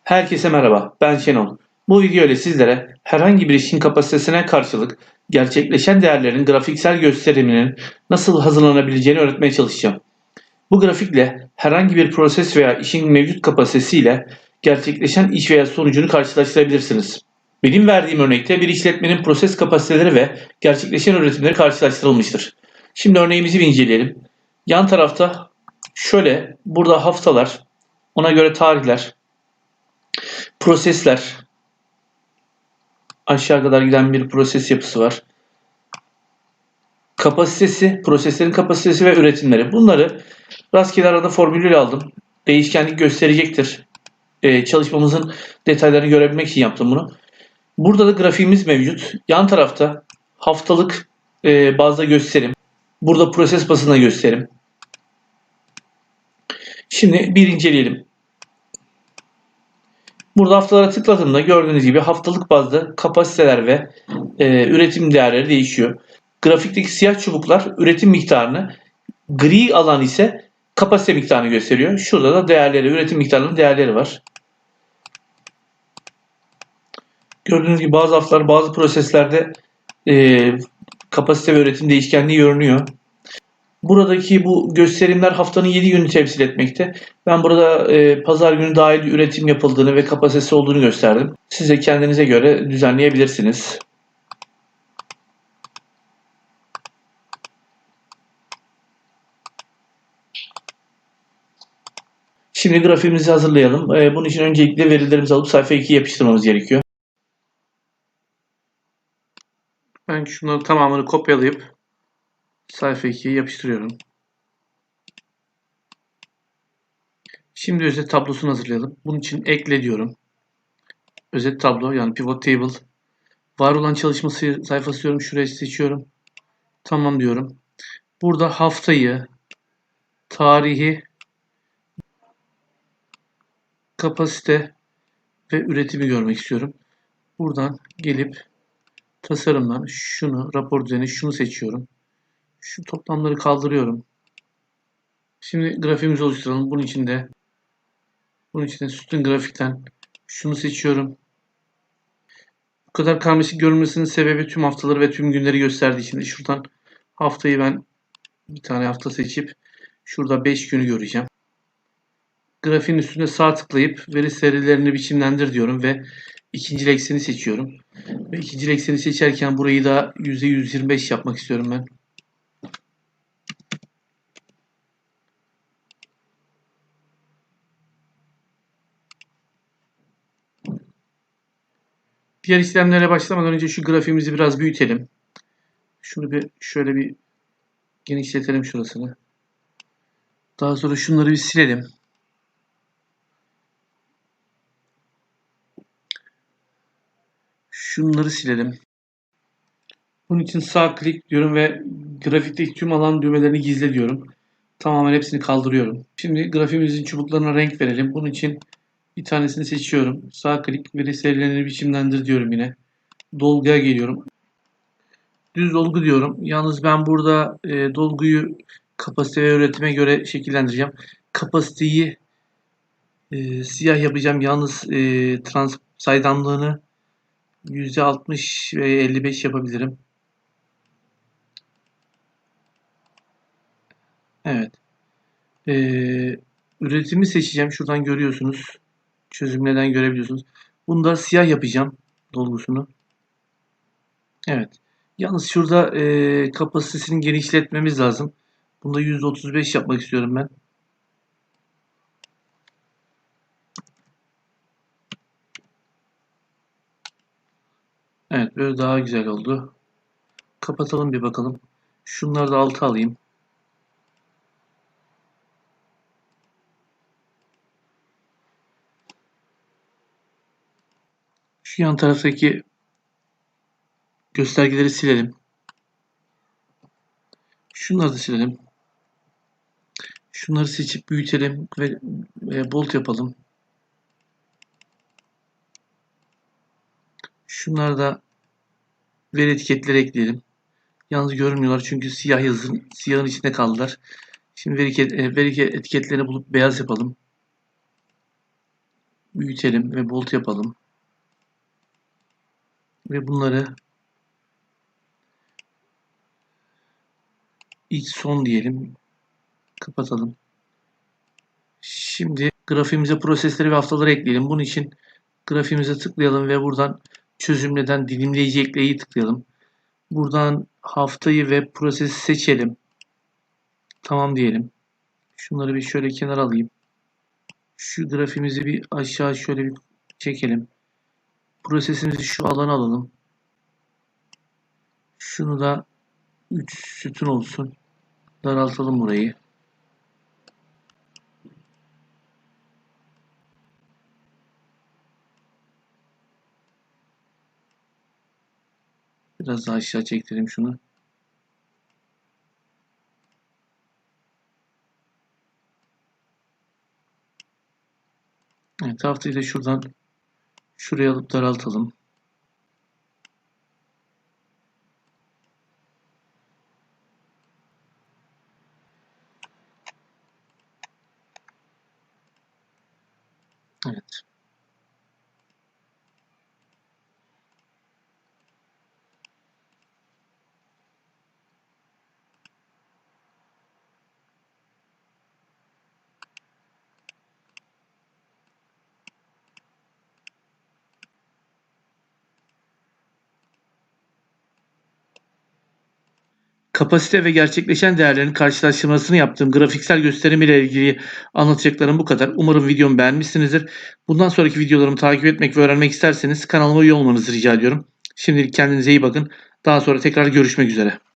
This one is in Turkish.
Herkese merhaba, ben Şenol. Bu video ile sizlere herhangi bir işin kapasitesine karşılık gerçekleşen değerlerin grafiksel gösteriminin nasıl hazırlanabileceğini öğretmeye çalışacağım. Bu grafikle herhangi bir proses veya işin mevcut kapasitesiyle gerçekleşen iş veya sonucunu karşılaştırabilirsiniz. Benim verdiğim örnekte bir işletmenin proses kapasiteleri ve gerçekleşen üretimleri karşılaştırılmıştır. Şimdi örneğimizi bir inceleyelim. Yan tarafta şöyle, burada haftalar, ona göre tarihler, prosesler, aşağı kadar giden bir proses yapısı var. Kapasitesi, proseslerin kapasitesi ve üretimleri. Bunları rastgele arada formülüyle aldım. Değişkenlik gösterecektir. Çalışmamızın detaylarını görebilmek için yaptım bunu. Burada da grafiğimiz mevcut. Yan tarafta haftalık bazda gösterim. Burada proses bazında gösterim. Şimdi bir inceleyelim. Burada haftalara tıkladığımda gördüğünüz gibi haftalık bazda kapasiteler ve üretim değerleri değişiyor. Grafikteki siyah çubuklar üretim miktarını, gri alan ise kapasite miktarını gösteriyor. Şurada da değerleri, üretim miktarlarının değerleri var. Gördüğünüz gibi bazı haftalar, bazı proseslerde kapasite ve üretim değişkenliği görünüyor. Buradaki bu gösterimler haftanın 7 gününü temsil etmekte. Ben burada pazar günü dahil üretim yapıldığını ve kapasitesi olduğunu gösterdim. Siz de kendinize göre düzenleyebilirsiniz. Şimdi grafiğimizi hazırlayalım. Bunun için öncelikle verilerimizi alıp sayfa 2'ye yapıştırmamız gerekiyor. Ben şunların tamamını kopyalayıp sayfa 2'ye yapıştırıyorum. Şimdi özet tablosunu hazırlayalım. Bunun için ekle diyorum. Özet tablo yani pivot table. Var olan çalışma sayfası diyorum. Şurayı seçiyorum. Tamam diyorum. Burada haftayı, tarihi, kapasite ve üretimi görmek istiyorum. Buradan gelip tasarımdan şunu, rapor düzeni şunu seçiyorum. Şu toplamları kaldırıyorum. Şimdi grafiğimizi oluşturalım. Bunun için de sütun grafikten şunu seçiyorum. Bu kadar karmaşık görünmesinin sebebi tüm haftaları ve tüm günleri gösterdiği için. Şuradan haftayı ben bir tane hafta seçip şurada 5 günü göreceğim. Grafiğin üstüne sağ tıklayıp veri serilerini biçimlendir diyorum ve ikinci ekseni seçiyorum. Ve ikinci ekseni seçerken burayı da %125 yapmak istiyorum ben. Diğer işlemlere başlamadan önce şu grafiğimizi biraz büyütelim. Şunu bir şöyle bir genişletelim şurasını. Daha sonra şunları bir silelim. Şunları silelim. Bunun için sağ klik diyorum ve grafikteki tüm alan düğmelerini gizle diyorum. Tamamen hepsini kaldırıyorum. Şimdi grafiğimizin çubuklarına renk verelim. Bunun için bir tanesini seçiyorum. Sağ klik veri serilerini biçimlendir diyorum yine. Dolguya geliyorum. Düz dolgu diyorum. Yalnız ben burada dolguyu kapasite ve üretime göre şekillendireceğim. Kapasiteyi siyah yapacağım. Yalnız saydamlığını %60 ve 55 yapabilirim. Evet. Üretimi seçeceğim. Şuradan görüyorsunuz. Çözümleden görebiliyorsunuz. Bunu da siyah yapacağım. Dolgusunu. Evet. Yalnız şurada kapasitesini genişletmemiz lazım. Bunda %35 yapmak istiyorum ben. Evet, böyle daha güzel oldu. Kapatalım bir bakalım. Şunları da alta alayım. Şu yan taraftaki göstergeleri silelim. Şunları da silelim. Şunları seçip büyütelim ve bold yapalım. Şunları da veri etiketleri ekleyelim. Yalnız görünmüyorlar çünkü siyahın içinde kaldılar. Şimdi veri etiketlerini bulup beyaz yapalım. büyütelim ve bold yapalım. Ve bunları ilk son diyelim. Kapatalım. Şimdi grafiğimize prosesleri ve haftaları ekleyelim. Bunun için grafiğimize tıklayalım ve buradan çözümleden dilimleyici ekleyi tıklayalım. Buradan haftayı ve prosesi seçelim. Tamam diyelim. Şunları bir şöyle kenara alayım. Şu grafiğimizi bir aşağı şöyle bir çekelim. Prosesimizi şu alana alalım. Şunu da 3 sütun olsun. Daraltalım burayı. Biraz daha aşağı çektirelim şunu. Evet, haftayı da şuradan şuraya alıp daraltalım. Evet. Kapasite ve gerçekleşen değerlerin karşılaştırmasını yaptığım grafiksel gösterim ile ilgili anlatacaklarım bu kadar. Umarım videomu beğenmişsinizdir. Bundan sonraki videolarımı takip etmek ve öğrenmek isterseniz kanalıma üye olmanızı rica ediyorum. Şimdilik kendinize iyi bakın. Daha sonra tekrar görüşmek üzere.